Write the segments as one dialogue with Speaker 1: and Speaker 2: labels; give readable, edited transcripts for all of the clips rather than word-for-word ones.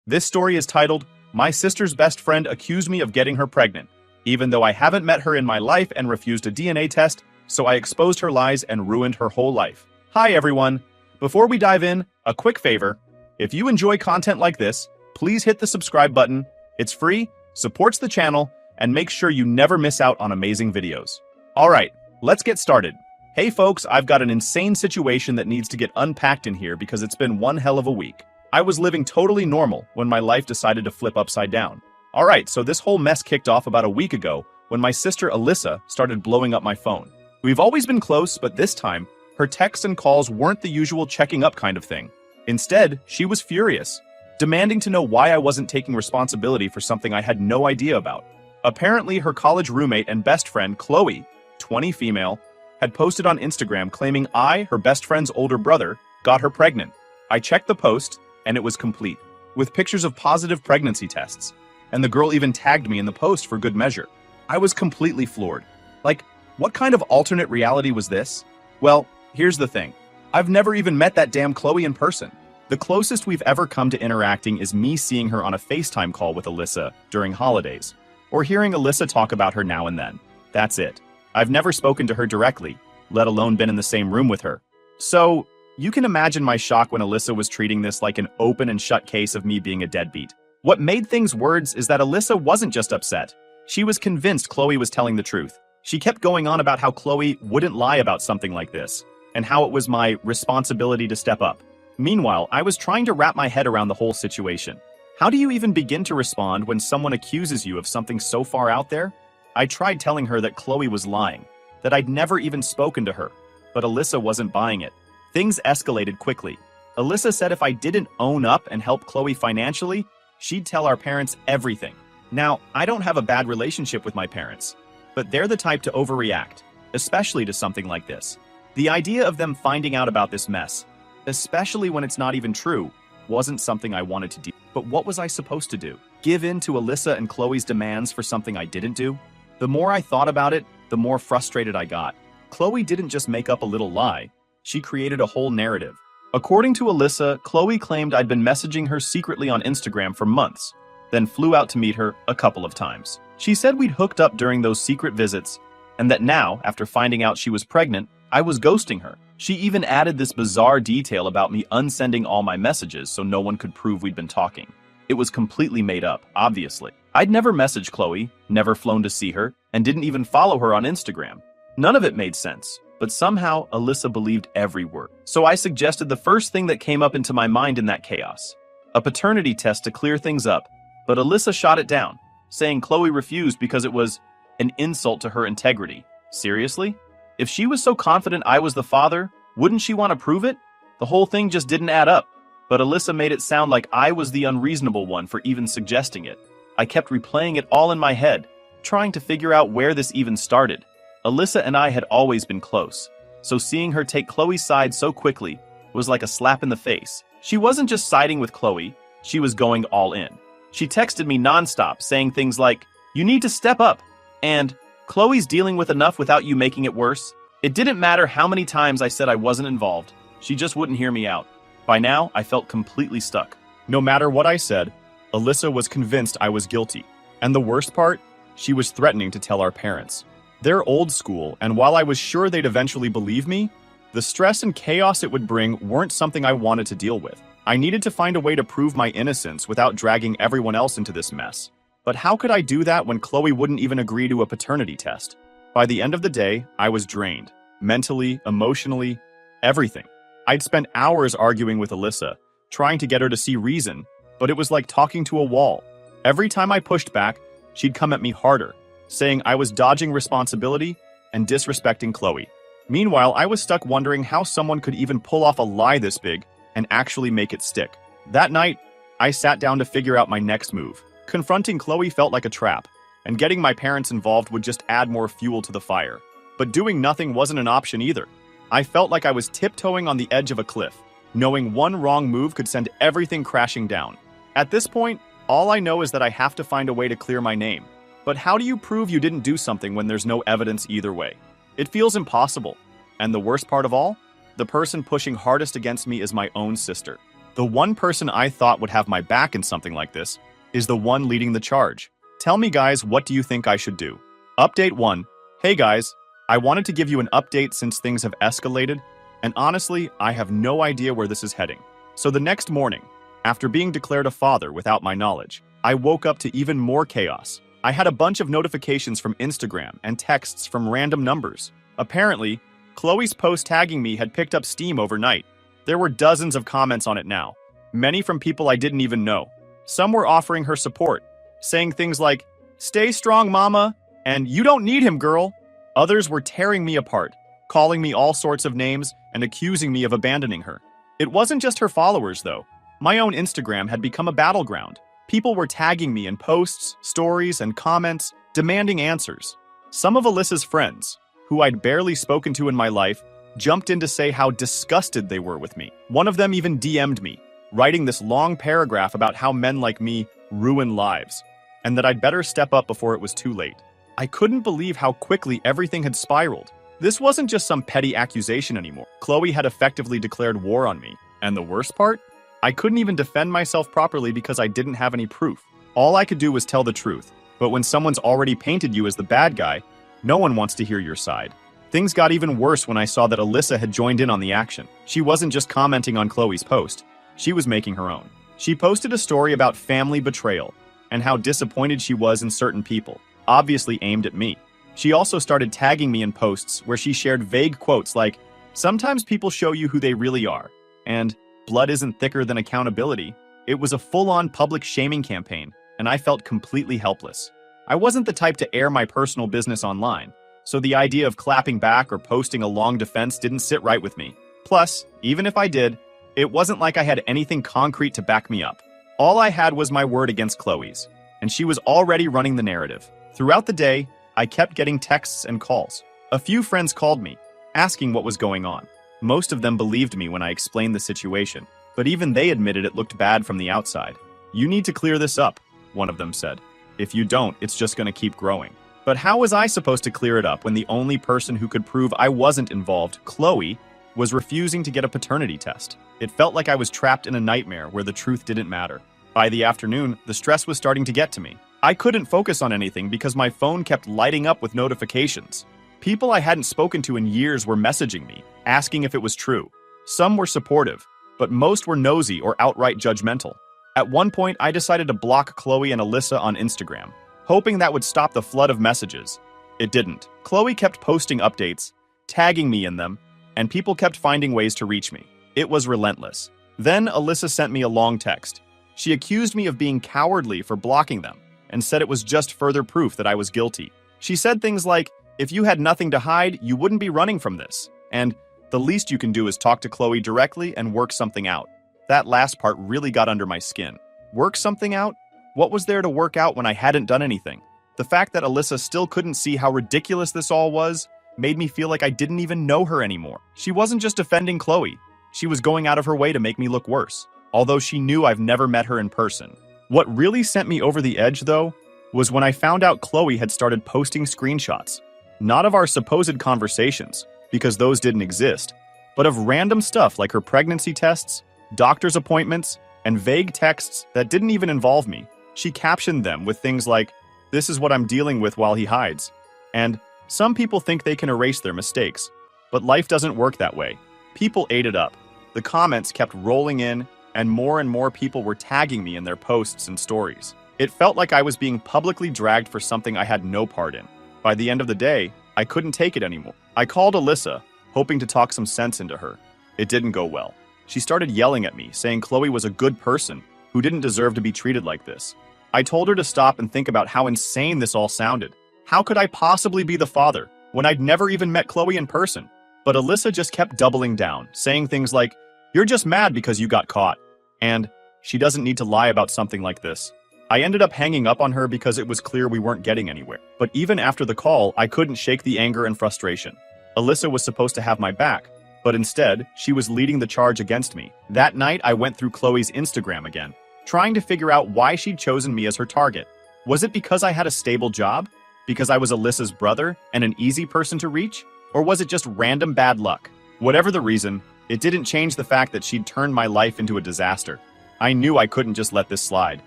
Speaker 1: This story is titled, My Sister's Best Friend Accused Me of Getting Her Pregnant, even though I haven't met her in my life and refused a DNA test, so I exposed her lies and ruined her whole life. Hi everyone! Before we dive in, a quick favor. If you enjoy content like this, please hit the subscribe button. It's free, supports the channel, and make sure you never miss out on amazing videos. Alright, let's get started. Hey folks, I've got an insane situation that needs to get unpacked in here because it's been one hell of a week. I was living totally normal when my life decided to flip upside down. Alright, so this whole mess kicked off about a week ago when my sister Alyssa started blowing up my phone. We've always been close, but this time, her texts and calls weren't the usual checking up kind of thing. Instead, she was furious, demanding to know why I wasn't taking responsibility for something I had no idea about. Apparently, her college roommate and best friend, Chloe, 20 female, had posted on Instagram claiming I, her best friend's older brother, got her pregnant. I checked the post, and it was complete, with pictures of positive pregnancy tests. And the girl even tagged me in the post for good measure. I was completely floored. Like, what kind of alternate reality was this? Well, here's the thing. I've never even met that damn Chloe in person. The closest we've ever come to interacting is me seeing her on a FaceTime call with Alyssa during holidays, or hearing Alyssa talk about her now and then. That's it. I've never spoken to her directly, let alone been in the same room with her. So, you can imagine my shock when Alyssa was treating this like an open and shut case of me being a deadbeat. What made things worse is that Alyssa wasn't just upset. She was convinced Chloe was telling the truth. She kept going on about how Chloe wouldn't lie about something like this, and how it was my responsibility to step up. Meanwhile, I was trying to wrap my head around the whole situation. How do you even begin to respond when someone accuses you of something so far out there? I tried telling her that Chloe was lying, that I'd never even spoken to her, but Alyssa wasn't buying it. Things escalated quickly. Alyssa said if I didn't own up and help Chloe financially, she'd tell our parents everything. Now, I don't have a bad relationship with my parents, but they're the type to overreact, especially to something like this. The idea of them finding out about this mess, especially when it's not even true, wasn't something I wanted to do. But what was I supposed to do? Give in to Alyssa and Chloe's demands for something I didn't do? The more I thought about it, the more frustrated I got. Chloe didn't just make up a little lie. She created a whole narrative. According to Alyssa, Chloe claimed I'd been messaging her secretly on Instagram for months, then flew out to meet her a couple of times. She said we'd hooked up during those secret visits, and that now, after finding out she was pregnant, I was ghosting her. She even added this bizarre detail about me unsending all my messages so no one could prove we'd been talking. It was completely made up, obviously. I'd never messaged Chloe, never flown to see her, and didn't even follow her on Instagram. None of it made sense. But somehow, Alyssa believed every word. So I suggested the first thing that came up into my mind in that chaos. A paternity test to clear things up. But Alyssa shot it down, saying Chloe refused because it was an insult to her integrity. Seriously? If she was so confident I was the father, wouldn't she want to prove it? The whole thing just didn't add up. But Alyssa made it sound like I was the unreasonable one for even suggesting it. I kept replaying it all in my head, trying to figure out where this even started. Alyssa and I had always been close, so seeing her take Chloe's side so quickly was like a slap in the face. She wasn't just siding with Chloe, she was going all in. She texted me nonstop, saying things like, "You need to step up," and "Chloe's dealing with enough without you making it worse." It didn't matter how many times I said I wasn't involved, she just wouldn't hear me out. By now, I felt completely stuck. No matter what I said, Alyssa was convinced I was guilty. And the worst part, she was threatening to tell our parents. They're old school, and while I was sure they'd eventually believe me, the stress and chaos it would bring weren't something I wanted to deal with. I needed to find a way to prove my innocence without dragging everyone else into this mess. But how could I do that when Chloe wouldn't even agree to a paternity test? By the end of the day, I was drained. Mentally, emotionally, everything. I'd spent hours arguing with Alyssa, trying to get her to see reason, but it was like talking to a wall. Every time I pushed back, she'd come at me harder, saying I was dodging responsibility and disrespecting Chloe. Meanwhile, I was stuck wondering how someone could even pull off a lie this big and actually make it stick. That night, I sat down to figure out my next move. Confronting Chloe felt like a trap, and getting my parents involved would just add more fuel to the fire. But doing nothing wasn't an option either. I felt like I was tiptoeing on the edge of a cliff, knowing one wrong move could send everything crashing down. At this point, all I know is that I have to find a way to clear my name. But how do you prove you didn't do something when there's no evidence either way? It feels impossible. And the worst part of all? The person pushing hardest against me is my own sister. The one person I thought would have my back in something like this is the one leading the charge. Tell me guys, what do you think I should do? Update 1. Hey guys, I wanted to give you an update since things have escalated, and honestly, I have no idea where this is heading. So the next morning, after being declared a father without my knowledge, I woke up to even more chaos. I had a bunch of notifications from Instagram and texts from random numbers. Apparently, Chloe's post tagging me had picked up steam overnight. There were dozens of comments on it now, many from people I didn't even know. Some were offering her support, saying things like, "Stay strong, mama," and "You don't need him, girl." Others were tearing me apart, calling me all sorts of names and accusing me of abandoning her. It wasn't just her followers, though. My own Instagram had become a battleground. People were tagging me in posts, stories, and comments, demanding answers. Some of Alyssa's friends, who I'd barely spoken to in my life, jumped in to say how disgusted they were with me. One of them even DM'd me, writing this long paragraph about how men like me ruin lives, and that I'd better step up before it was too late. I couldn't believe how quickly everything had spiraled. This wasn't just some petty accusation anymore. Chloe had effectively declared war on me. And the worst part? I couldn't even defend myself properly because I didn't have any proof. All I could do was tell the truth. But when someone's already painted you as the bad guy, no one wants to hear your side. Things got even worse when I saw that Alyssa had joined in on the action. She wasn't just commenting on Chloe's post. She was making her own. She posted a story about family betrayal and how disappointed she was in certain people, obviously aimed at me. She also started tagging me in posts where she shared vague quotes like, "Sometimes people show you who they really are," and "Blood isn't thicker than accountability." It was a full-on public shaming campaign, and I felt completely helpless. I wasn't the type to air my personal business online, so the idea of clapping back or posting a long defense didn't sit right with me. Plus, even if I did, it wasn't like I had anything concrete to back me up. All I had was my word against Chloe's, and she was already running the narrative. Throughout the day, I kept getting texts and calls. A few friends called me, asking what was going on. Most of them believed me when I explained the situation, but even they admitted it looked bad from the outside. "You need to clear this up," one of them said. "If you don't, it's just going to keep growing." But how was I supposed to clear it up when the only person who could prove I wasn't involved, Chloe, was refusing to get a paternity test? It felt like I was trapped in a nightmare where the truth didn't matter. By the afternoon, the stress was starting to get to me. I couldn't focus on anything because my phone kept lighting up with notifications. People I hadn't spoken to in years were messaging me, asking if it was true. Some were supportive, but most were nosy or outright judgmental. At one point, I decided to block Chloe and Alyssa on Instagram, hoping that would stop the flood of messages. It didn't. Chloe kept posting updates, tagging me in them, and people kept finding ways to reach me. It was relentless. Then Alyssa sent me a long text. She accused me of being cowardly for blocking them, and said it was just further proof that I was guilty. She said things like, "If you had nothing to hide, you wouldn't be running from this," and "The least you can do is talk to Chloe directly and work something out." That last part really got under my skin. Work something out? What was there to work out when I hadn't done anything? The fact that Alyssa still couldn't see how ridiculous this all was made me feel like I didn't even know her anymore. She wasn't just defending Chloe. She was going out of her way to make me look worse, although she knew I've never met her in person. What really sent me over the edge, though, was when I found out Chloe had started posting screenshots, not of our supposed conversations, because those didn't exist, but of random stuff like her pregnancy tests, doctor's appointments, and vague texts that didn't even involve me. She captioned them with things like, "This is what I'm dealing with while he hides," and "Some people think they can erase their mistakes, but life doesn't work that way." People ate it up. The comments kept rolling in, and more people were tagging me in their posts and stories. It felt like I was being publicly dragged for something I had no part in. By the end of the day, I couldn't take it anymore. I called Alyssa, hoping to talk some sense into her. It didn't go well. She started yelling at me, saying Chloe was a good person who didn't deserve to be treated like this. I told her to stop and think about how insane this all sounded. How could I possibly be the father when I'd never even met Chloe in person? But Alyssa just kept doubling down, saying things like, "You're just mad because you got caught," and "She doesn't need to lie about something like this." I ended up hanging up on her because it was clear we weren't getting anywhere. But even after the call, I couldn't shake the anger and frustration. Alyssa was supposed to have my back, but instead, she was leading the charge against me. That night, I went through Chloe's Instagram again, trying to figure out why she'd chosen me as her target. Was it because I had a stable job? Because I was Alyssa's brother and an easy person to reach? Or was it just random bad luck? Whatever the reason, It didn't change the fact that she'd turned my life into a disaster. I knew I couldn't just let this slide,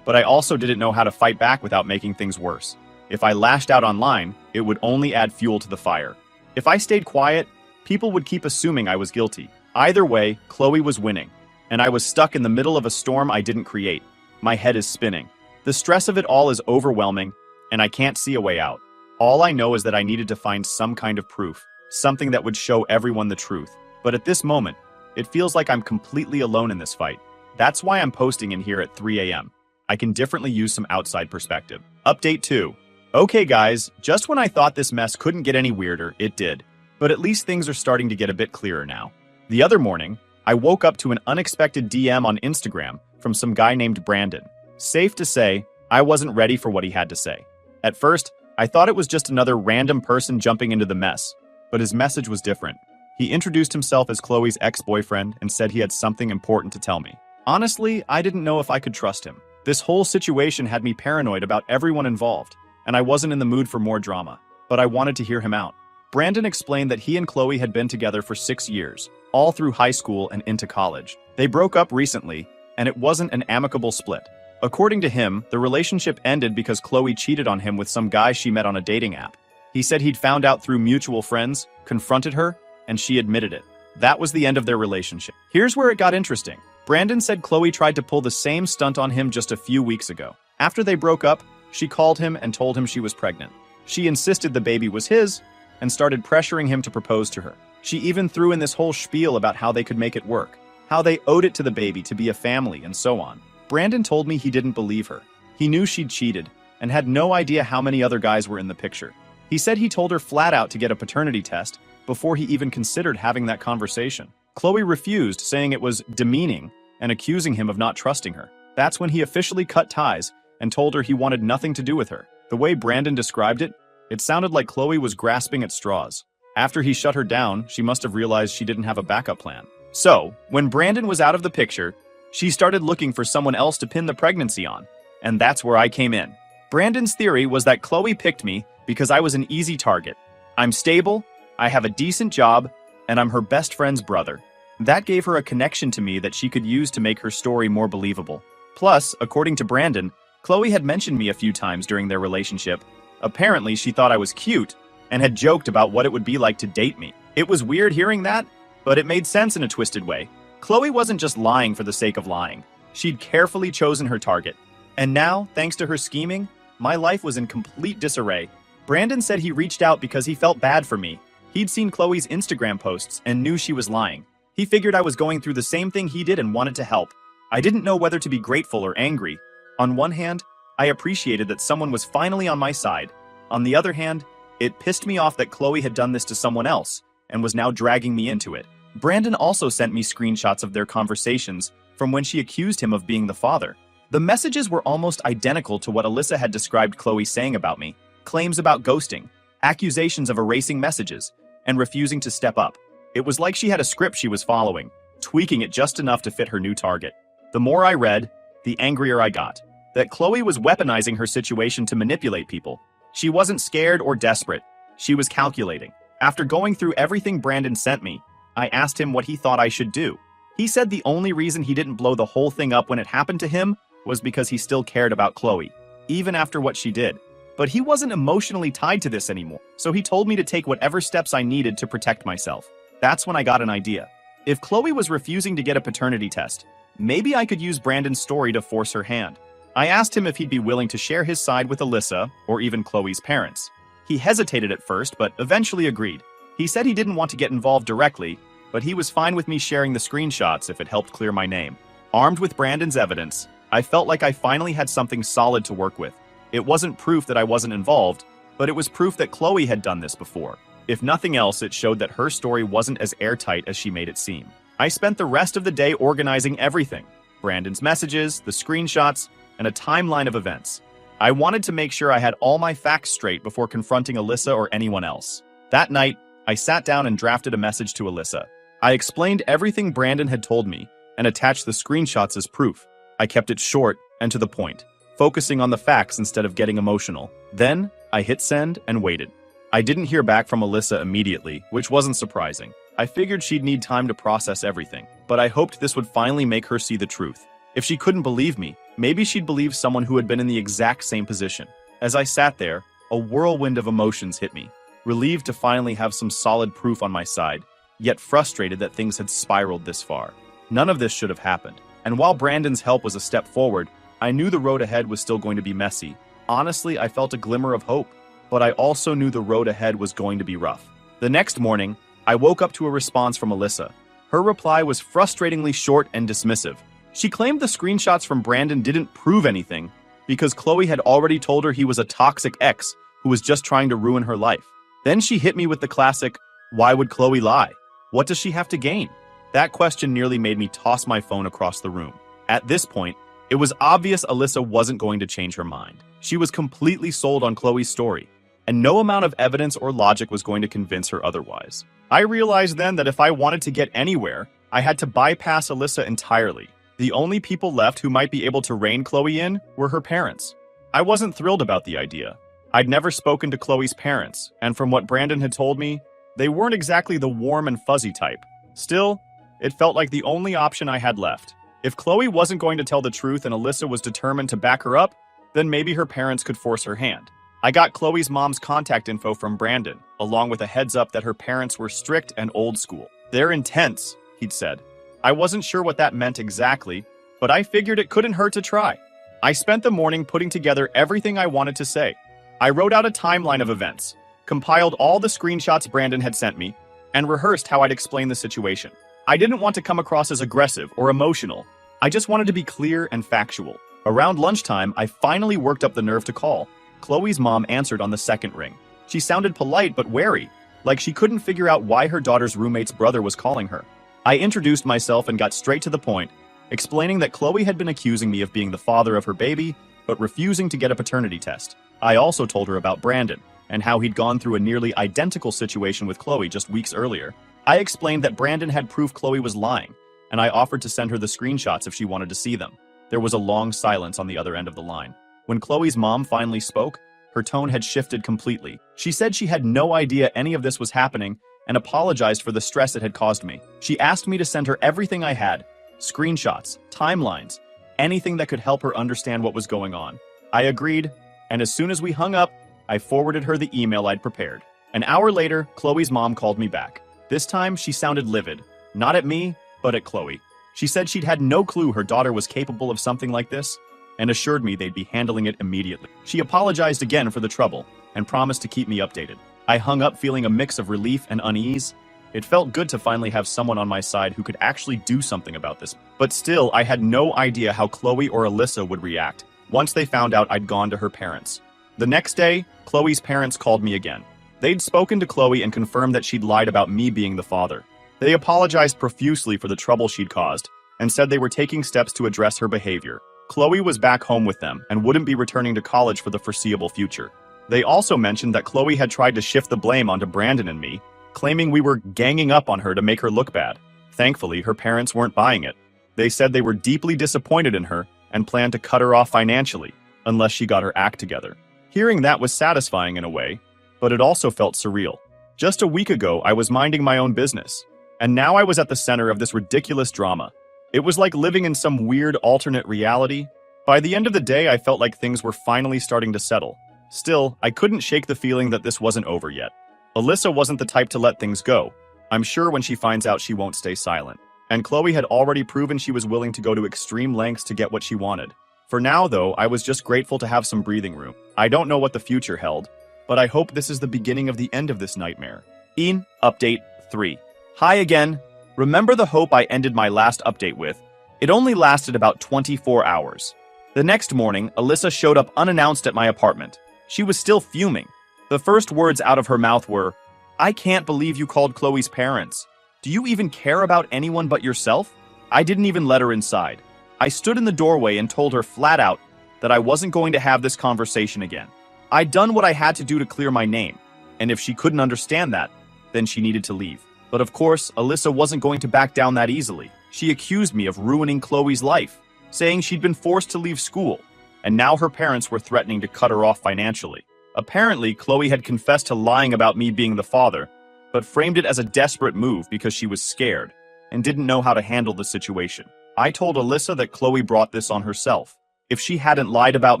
Speaker 1: but I also didn't know how to fight back without making things worse. If I lashed out online, it would only add fuel to the fire. If I stayed quiet, people would keep assuming I was guilty. Either way, Chloe was winning, and I was stuck in the middle of a storm I didn't create. My head is spinning. The stress of it all is overwhelming, and I can't see a way out. All I know is that I needed to find some kind of proof, something that would show everyone the truth. But at this moment, it feels like I'm completely alone in this fight. That's why I'm posting in here at 3 a.m. I can differently use some outside perspective. Update 2. Okay guys, just when I thought this mess couldn't get any weirder, it did. But at least things are starting to get a bit clearer now. The other morning, I woke up to an unexpected DM on Instagram from some guy named Brandon. Safe to say, I wasn't ready for what he had to say. At first, I thought it was just another random person jumping into the mess, but his message was different. He introduced himself as Chloe's ex-boyfriend and said he had something important to tell me. Honestly, I didn't know if I could trust him. This whole situation had me paranoid about everyone involved, and I wasn't in the mood for more drama, but I wanted to hear him out. Brandon explained that he and Chloe had been together for 6 years, all through high school and into college. They broke up recently, and it wasn't an amicable split. According to him, the relationship ended because Chloe cheated on him with some guy she met on a dating app. He said he'd found out through mutual friends, confronted her, and she admitted it. That was the end of their relationship. Here's where it got interesting. Brandon said Chloe tried to pull the same stunt on him just a few weeks ago. After they broke up, she called him and told him she was pregnant. She insisted the baby was his and started pressuring him to propose to her. She even threw in this whole spiel about how they could make it work, how they owed it to the baby to be a family, and so on. Brandon told me he didn't believe her. He knew she'd cheated and had no idea how many other guys were in the picture. He said he told her flat out to get a paternity test before he even considered having that conversation. Chloe refused, saying it was demeaning and accusing him of not trusting her. That's when he officially cut ties and told her he wanted nothing to do with her. The way Brandon described it, it sounded like Chloe was grasping at straws. After he shut her down, she must have realized she didn't have a backup plan. So, when Brandon was out of the picture, she started looking for someone else to pin the pregnancy on, and that's where I came in. Brandon's theory was that Chloe picked me because I was an easy target. I'm stable, I have a decent job, and I'm her best friend's brother. That gave her a connection to me that she could use to make her story more believable. Plus, according to Brandon, Chloe had mentioned me a few times during their relationship. Apparently, she thought I was cute and had joked about what it would be like to date me. It was weird hearing that, but it made sense in a twisted way. Chloe wasn't just lying for the sake of lying. She'd carefully chosen her target. And now, thanks to her scheming, my life was in complete disarray. Brandon said he reached out because he felt bad for me. He'd seen Chloe's Instagram posts and knew she was lying. He figured I was going through the same thing he did and wanted to help. I didn't know whether to be grateful or angry. On one hand, I appreciated that someone was finally on my side. On the other hand, it pissed me off that Chloe had done this to someone else and was now dragging me into it. Brandon also sent me screenshots of their conversations from when she accused him of being the father. The messages were almost identical to what Alyssa had described Chloe saying about me. Claims about ghosting, accusations of erasing messages, and refusing to step up. It was like she had a script she was following, tweaking it just enough to fit her new target. The more I read, the angrier I got. That Chloe was weaponizing her situation to manipulate people. She wasn't scared or desperate. She was calculating. After going through everything Brandon sent me, I asked him what he thought I should do. He said the only reason he didn't blow the whole thing up when it happened to him was because he still cared about Chloe, even after what she did. But he wasn't emotionally tied to this anymore, so he told me to take whatever steps I needed to protect myself. That's when I got an idea. If Chloe was refusing to get a paternity test, maybe I could use Brandon's story to force her hand. I asked him if he'd be willing to share his side with Alyssa, or even Chloe's parents. He hesitated at first, but eventually agreed. He said he didn't want to get involved directly, but he was fine with me sharing the screenshots if it helped clear my name. Armed with Brandon's evidence, I felt like I finally had something solid to work with. It wasn't proof that I wasn't involved, but it was proof that Chloe had done this before. If nothing else, it showed that her story wasn't as airtight as she made it seem. I spent the rest of the day organizing everything. Brandon's messages, the screenshots, and a timeline of events. I wanted to make sure I had all my facts straight before confronting Alyssa or anyone else. That night, I sat down and drafted a message to Alyssa. I explained everything Brandon had told me and attached the screenshots as proof. I kept it short and to the point, focusing on the facts instead of getting emotional. Then, I hit send and waited. I didn't hear back from Alyssa immediately, which wasn't surprising. I figured she'd need time to process everything, but I hoped this would finally make her see the truth. If she couldn't believe me, maybe she'd believe someone who had been in the exact same position. As I sat there, a whirlwind of emotions hit me. Relieved to finally have some solid proof on my side, yet frustrated that things had spiraled this far. None of this should have happened. And while Brandon's help was a step forward, I knew the road ahead was still going to be messy. Honestly, I felt a glimmer of hope, but I also knew the road ahead was going to be rough. The next morning, I woke up to a response from Alyssa. Her reply was frustratingly short and dismissive. She claimed the screenshots from Brandon didn't prove anything because Chloe had already told her he was a toxic ex who was just trying to ruin her life. Then she hit me with the classic, "Why would Chloe lie? What does she have to gain?" That question nearly made me toss my phone across the room. At this point, it was obvious Alyssa wasn't going to change her mind. She was completely sold on Chloe's story, and no amount of evidence or logic was going to convince her otherwise. I realized then that if I wanted to get anywhere, I had to bypass Alyssa entirely. The only people left who might be able to rein Chloe in were her parents. I wasn't thrilled about the idea. I'd never spoken to Chloe's parents, and from what Brandon had told me, they weren't exactly the warm and fuzzy type. Still, it felt like the only option I had left. If Chloe wasn't going to tell the truth and Alyssa was determined to back her up, then maybe her parents could force her hand. I got Chloe's mom's contact info from Brandon, along with a heads up that her parents were strict and old school. "They're intense," he'd said. I wasn't sure what that meant exactly, but I figured it couldn't hurt to try. I spent the morning putting together everything I wanted to say. I wrote out a timeline of events, compiled all the screenshots Brandon had sent me, and rehearsed how I'd explain the situation. I didn't want to come across as aggressive or emotional. I just wanted to be clear and factual. Around lunchtime, I finally worked up the nerve to call. Chloe's mom answered on the second ring. She sounded polite but wary, like she couldn't figure out why her daughter's roommate's brother was calling her. I introduced myself and got straight to the point, explaining that Chloe had been accusing me of being the father of her baby, but refusing to get a paternity test. I also told her about Brandon, and how he'd gone through a nearly identical situation with Chloe just weeks earlier. I explained that Brandon had proof Chloe was lying, and I offered to send her the screenshots if she wanted to see them. There was a long silence on the other end of the line. When Chloe's mom finally spoke, her tone had shifted completely. She said she had no idea any of this was happening and apologized for the stress it had caused me. She asked me to send her everything I had, screenshots, timelines, anything that could help her understand what was going on. I agreed, and as soon as we hung up, I forwarded her the email I'd prepared. An hour later, Chloe's mom called me back. This time, she sounded livid, not at me, but at Chloe. She said she'd had no clue her daughter was capable of something like this, and assured me they'd be handling it immediately. She apologized again for the trouble, and promised to keep me updated. I hung up feeling a mix of relief and unease. It felt good to finally have someone on my side who could actually do something about this. But still, I had no idea how Chloe or Alyssa would react once they found out I'd gone to her parents. The next day, Chloe's parents called me again. They'd spoken to Chloe and confirmed that she'd lied about me being the father. They apologized profusely for the trouble she'd caused, and said they were taking steps to address her behavior. Chloe was back home with them and wouldn't be returning to college for the foreseeable future. They also mentioned that Chloe had tried to shift the blame onto Brandon and me, claiming we were ganging up on her to make her look bad. Thankfully, her parents weren't buying it. They said they were deeply disappointed in her and planned to cut her off financially, unless she got her act together. Hearing that was satisfying in a way, but it also felt surreal. Just a week ago, I was minding my own business, and now I was at the center of this ridiculous drama. It was like living in some weird alternate reality. By the end of the day, I felt like things were finally starting to settle. Still, I couldn't shake the feeling that this wasn't over yet. Alyssa wasn't the type to let things go. I'm sure when she finds out she won't stay silent. And Chloe had already proven she was willing to go to extreme lengths to get what she wanted. For now, though, I was just grateful to have some breathing room. I don't know what the future held, but I hope this is the beginning of the end of this nightmare. Update 3. Hi again. Remember the hope I ended my last update with? It only lasted about 24 hours. The next morning, Alyssa showed up unannounced at my apartment. She was still fuming. The first words out of her mouth were, "I can't believe you called Chloe's parents. Do you even care about anyone but yourself?" I didn't even let her inside. I stood in the doorway and told her flat out that I wasn't going to have this conversation again. I'd done what I had to do to clear my name, and if she couldn't understand that, then she needed to leave. But of course, Alyssa wasn't going to back down that easily. She accused me of ruining Chloe's life, saying she'd been forced to leave school, and now her parents were threatening to cut her off financially. Apparently, Chloe had confessed to lying about me being the father, but framed it as a desperate move because she was scared and didn't know how to handle the situation. I told Alyssa that Chloe brought this on herself. If she hadn't lied about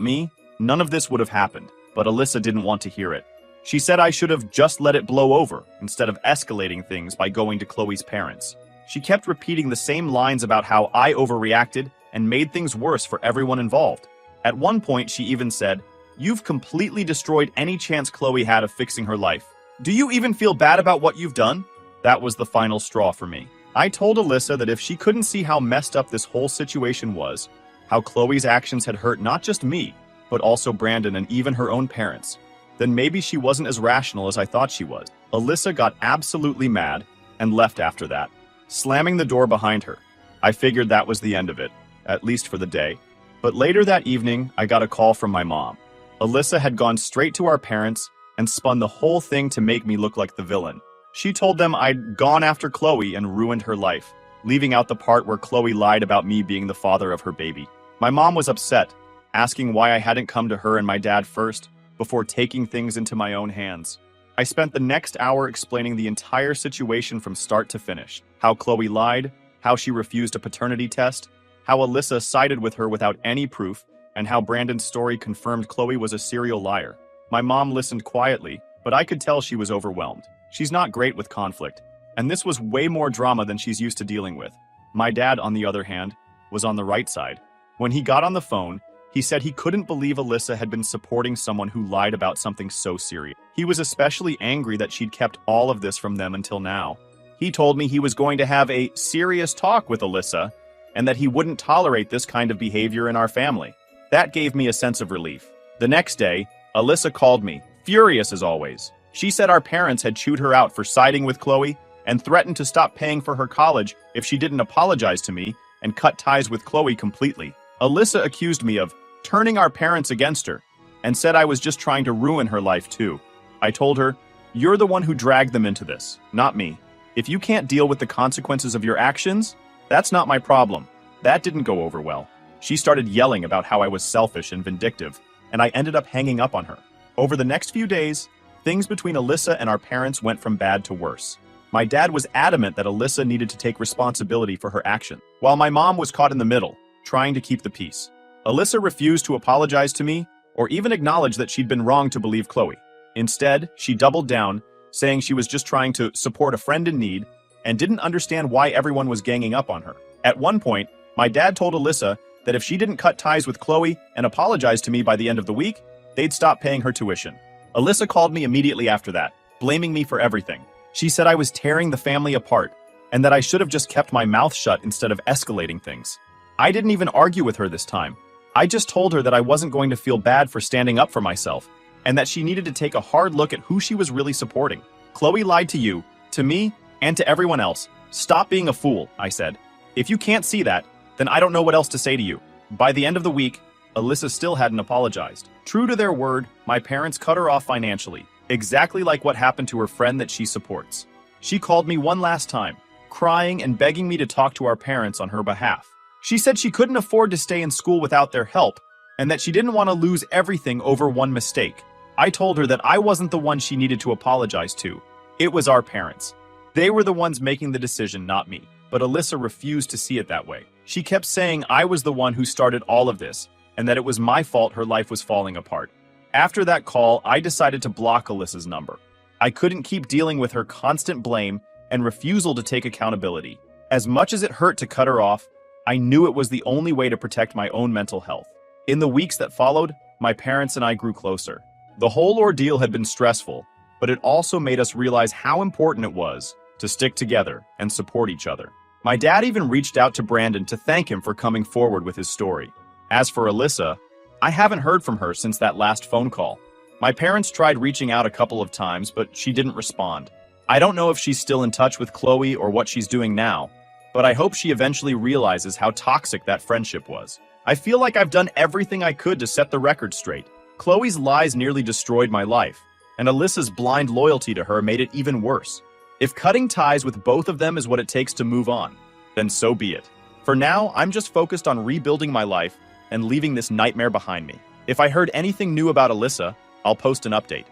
Speaker 1: me, none of this would have happened, but Alyssa didn't want to hear it. She said I should have just let it blow over instead of escalating things by going to Chloe's parents. She kept repeating the same lines about how I overreacted and made things worse for everyone involved. At one point, she even said, "You've completely destroyed any chance Chloe had of fixing her life. Do you even feel bad about what you've done?" That was the final straw for me. I told Alyssa that if she couldn't see how messed up this whole situation was, how Chloe's actions had hurt not just me, but also Brandon and even her own parents, then maybe she wasn't as rational as I thought she was. Alyssa got absolutely mad and left after that, slamming the door behind her. I figured that was the end of it, at least for the day. But later that evening, I got a call from my mom. Alyssa had gone straight to our parents and spun the whole thing to make me look like the villain. She told them I'd gone after Chloe and ruined her life, leaving out the part where Chloe lied about me being the father of her baby. My mom was upset, asking why I hadn't come to her and my dad first, before taking things into my own hands. I spent the next hour explaining the entire situation from start to finish. How Chloe lied, how she refused a paternity test, how Alyssa sided with her without any proof, and how Brandon's story confirmed Chloe was a serial liar. My mom listened quietly, but I could tell she was overwhelmed. She's not great with conflict, and this was way more drama than she's used to dealing with. My dad, on the other hand, was on the right side. When he got on the phone, he said he couldn't believe Alyssa had been supporting someone who lied about something so serious. He was especially angry that she'd kept all of this from them until now. He told me he was going to have a serious talk with Alyssa and that he wouldn't tolerate this kind of behavior in our family. That gave me a sense of relief. The next day, Alyssa called me, furious as always. She said our parents had chewed her out for siding with Chloe and threatened to stop paying for her college if she didn't apologize to me and cut ties with Chloe completely. Alyssa accused me of turning our parents against her and said I was just trying to ruin her life too. I told her, "You're the one who dragged them into this, not me. If you can't deal with the consequences of your actions, that's not my problem." That didn't go over well. She started yelling about how I was selfish and vindictive, and I ended up hanging up on her. Over the next few days, things between Alyssa and our parents went from bad to worse. My dad was adamant that Alyssa needed to take responsibility for her action, while my mom was caught in the middle, trying to keep the peace. Alyssa refused to apologize to me or even acknowledge that she'd been wrong to believe Chloe. Instead, she doubled down, saying she was just trying to support a friend in need and didn't understand why everyone was ganging up on her. At one point, my dad told Alyssa that if she didn't cut ties with Chloe and apologize to me by the end of the week, they'd stop paying her tuition. Alyssa called me immediately after that, blaming me for everything. She said I was tearing the family apart and that I should have just kept my mouth shut instead of escalating things. I didn't even argue with her this time. I just told her that I wasn't going to feel bad for standing up for myself and that she needed to take a hard look at who she was really supporting. Chloe lied to you, to me, and to everyone else. Stop being a fool, I said. If you can't see that, then I don't know what else to say to you. By the end of the week, Alyssa still hadn't apologized. True to their word, my parents cut her off financially, exactly like what happened to her friend that she supports. She called me one last time, crying and begging me to talk to our parents on her behalf. She said she couldn't afford to stay in school without their help, and that she didn't want to lose everything over one mistake. I told her that I wasn't the one she needed to apologize to. It was our parents. They were the ones making the decision, not me. But Alyssa refused to see it that way. She kept saying I was the one who started all of this, and that it was my fault her life was falling apart. After that call, I decided to block Alyssa's number. I couldn't keep dealing with her constant blame and refusal to take accountability. As much as it hurt to cut her off, I knew it was the only way to protect my own mental health. In the weeks that followed, my parents and I grew closer. The whole ordeal had been stressful, but it also made us realize how important it was to stick together and support each other. My dad even reached out to Brandon to thank him for coming forward with his story. As for Alyssa, I haven't heard from her since that last phone call. My parents tried reaching out a couple of times, but she didn't respond. I don't know if she's still in touch with Chloe or what she's doing now, but I hope she eventually realizes how toxic that friendship was. I feel like I've done everything I could to set the record straight. Chloe's lies nearly destroyed my life, and Alyssa's blind loyalty to her made it even worse. If cutting ties with both of them is what it takes to move on, then so be it. For now, I'm just focused on rebuilding my life and leaving this nightmare behind me. If I heard anything new about Alyssa, I'll post an update.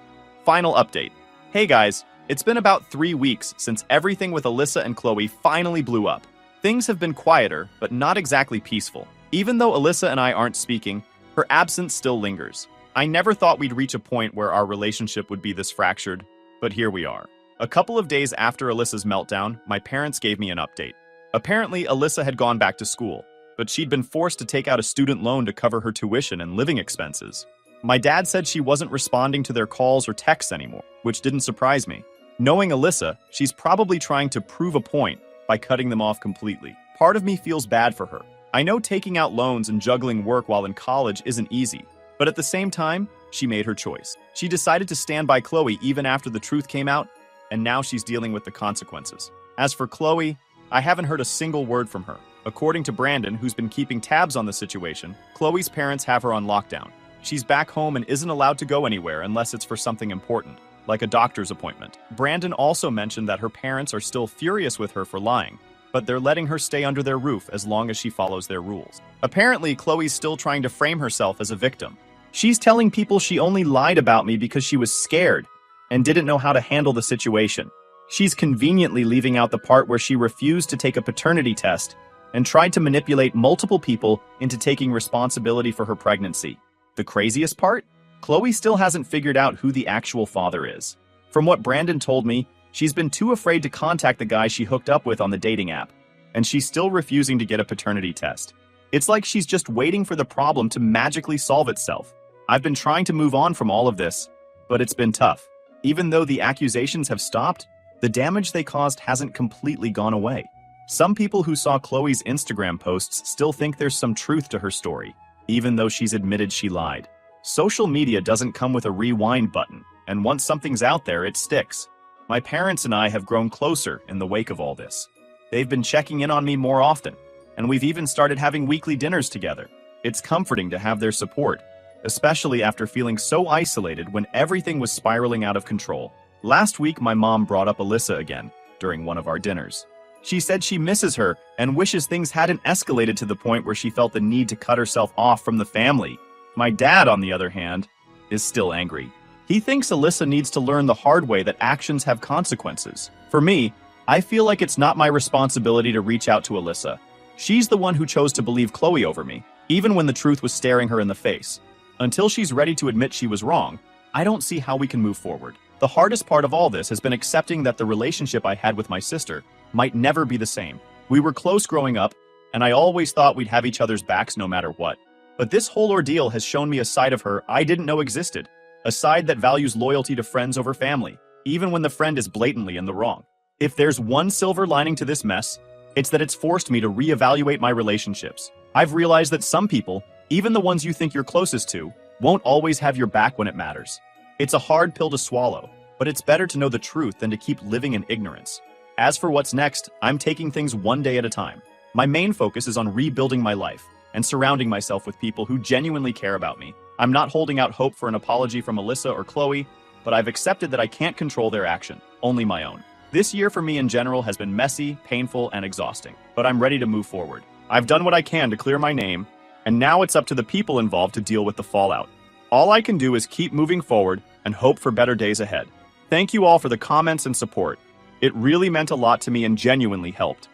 Speaker 1: Final update. Hey guys, It's been about 3 weeks since everything with Alyssa and Chloe finally blew up. Things have been quieter, but not exactly peaceful. Even though Alyssa and I aren't speaking, her absence still lingers. I never thought we'd reach a point where our relationship would be this fractured, but here we are. A couple of days after Alyssa's meltdown, my parents gave me an update. Apparently, Alyssa had gone back to school, but she'd been forced to take out a student loan to cover her tuition and living expenses. My dad said she wasn't responding to their calls or texts anymore, which didn't surprise me. Knowing Alyssa, she's probably trying to prove a point by cutting them off completely. Part of me feels bad for her. I know taking out loans and juggling work while in college isn't easy, but at the same time, she made her choice. She decided to stand by Chloe even after the truth came out, and now she's dealing with the consequences. As for Chloe, I haven't heard a single word from her. According to Brandon, who's been keeping tabs on the situation, Chloe's parents have her on lockdown. She's back home and isn't allowed to go anywhere unless it's for something important, like a doctor's appointment. Brandon also mentioned that her parents are still furious with her for lying, but they're letting her stay under their roof as long as she follows their rules. Apparently, Chloe's still trying to frame herself as a victim. She's telling people she only lied about me because she was scared and didn't know how to handle the situation. She's conveniently leaving out the part where she refused to take a paternity test and tried to manipulate multiple people into taking responsibility for her pregnancy. The craziest part? Chloe still hasn't figured out who the actual father is. From what Brandon told me, she's been too afraid to contact the guy she hooked up with on the dating app, and she's still refusing to get a paternity test. It's like she's just waiting for the problem to magically solve itself. I've been trying to move on from all of this, but it's been tough. Even though the accusations have stopped, the damage they caused hasn't completely gone away. Some people who saw Chloe's Instagram posts still think there's some truth to her story, even though she's admitted she lied. Social media doesn't come with a rewind button, and once something's out there, it sticks. My parents and I have grown closer in the wake of all this. They've been checking in on me more often, and we've even started having weekly dinners together. It's comforting to have their support, especially after feeling so isolated when everything was spiraling out of control. Last week, my mom brought up Alyssa again during one of our dinners. She said she misses her and wishes things hadn't escalated to the point where she felt the need to cut herself off from the family. My dad, on the other hand, is still angry. He thinks Alyssa needs to learn the hard way that actions have consequences. For me, I feel like it's not my responsibility to reach out to Alyssa. She's the one who chose to believe Chloe over me, even when the truth was staring her in the face. Until she's ready to admit she was wrong, I don't see how we can move forward. The hardest part of all this has been accepting that the relationship I had with my sister might never be the same. We were close growing up, and I always thought we'd have each other's backs no matter what. But this whole ordeal has shown me a side of her I didn't know existed, a side that values loyalty to friends over family, even when the friend is blatantly in the wrong. If there's one silver lining to this mess, it's that it's forced me to reevaluate my relationships. I've realized that some people, even the ones you think you're closest to, won't always have your back when it matters. It's a hard pill to swallow, but it's better to know the truth than to keep living in ignorance. As for what's next, I'm taking things one day at a time. My main focus is on rebuilding my life and surrounding myself with people who genuinely care about me. I'm not holding out hope for an apology from Alyssa or Chloe, but I've accepted that I can't control their action, only my own. This year for me in general has been messy, painful, and exhausting, but I'm ready to move forward. I've done what I can to clear my name, and now it's up to the people involved to deal with the fallout. All I can do is keep moving forward and hope for better days ahead. Thank you all for the comments and support. It really meant a lot to me and genuinely helped.